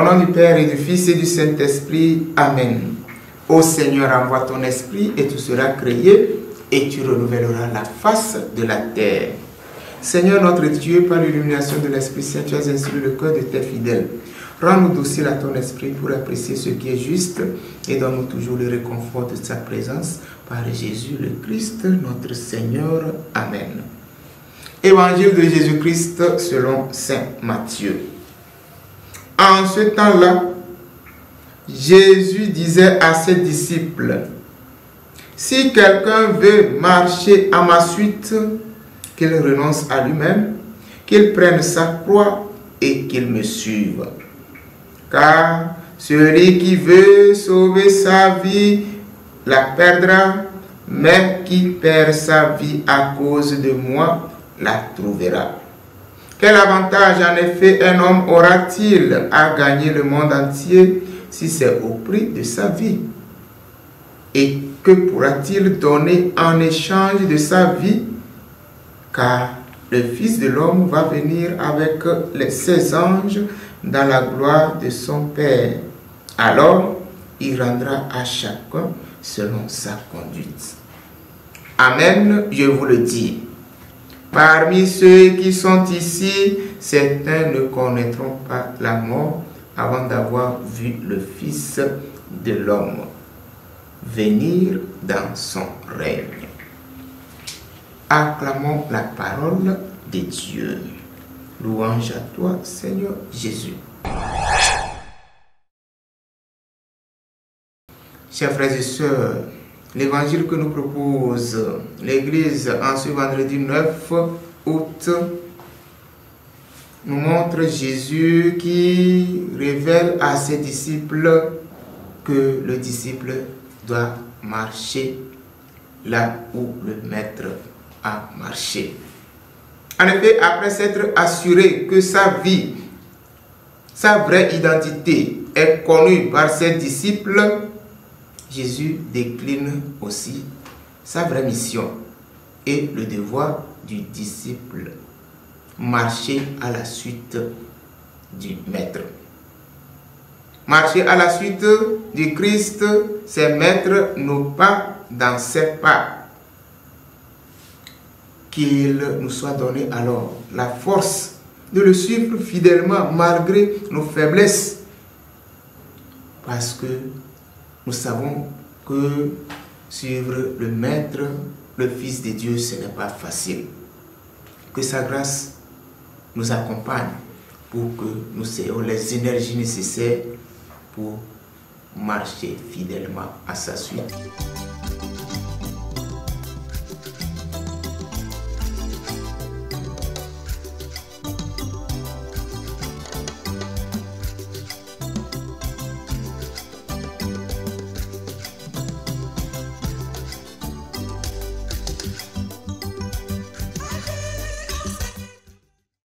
nom du Père et du Fils et du Saint-Esprit. Amen. Ô Seigneur, envoie ton esprit et tout sera créé et tu renouvelleras la face de la terre. Seigneur notre Dieu, par l'illumination de l'Esprit Saint, tu as instruit le cœur de tes fidèles. Rends-nous dociles à ton esprit pour apprécier ce qui est juste et donne-nous toujours le réconfort de sa présence par Jésus le Christ, notre Seigneur. Amen. Évangile de Jésus-Christ selon saint Matthieu. En ce temps-là, Jésus disait à ses disciples, « Si quelqu'un veut marcher à ma suite, qu'il renonce à lui-même, qu'il prenne sa croix et qu'il me suive. Car celui qui veut sauver sa vie la perdra, mais qui perd sa vie à cause de moi la trouvera. Quel avantage en effet un homme aura-t-il à gagner le monde entier si c'est au prix de sa vie? Et que pourra-t-il donner en échange de sa vie? Car le Fils de l'homme va venir avec ses anges dans la gloire de son Père. Alors, il rendra à chacun selon sa conduite. Amen, je vous le dis. Parmi ceux qui sont ici, certains ne connaîtront pas la mort avant d'avoir vu le Fils de l'homme venir dans son règne. Acclamons la parole de Dieu. Louange à toi, Seigneur Jésus. Chers frères et sœurs, l'évangile que nous propose l'Église en ce vendredi 9 août nous montre Jésus qui révèle à ses disciples que le disciple doit marcher là où le Maître a marché. En effet, après s'être assuré que sa vie, sa vraie identité est connue par ses disciples, Jésus décline aussi sa vraie mission et le devoir du disciple, marcher à la suite du Maître. Marcher à la suite du Christ, c'est mettre nos pas dans ses pas. Qu'il nous soit donné alors la force de le suivre fidèlement malgré nos faiblesses. Parce que nous savons que suivre le Maître, le Fils de Dieu, ce n'est pas facile. Que sa grâce nous accompagne pour que nous ayons les énergies nécessaires pour marcher fidèlement à sa suite.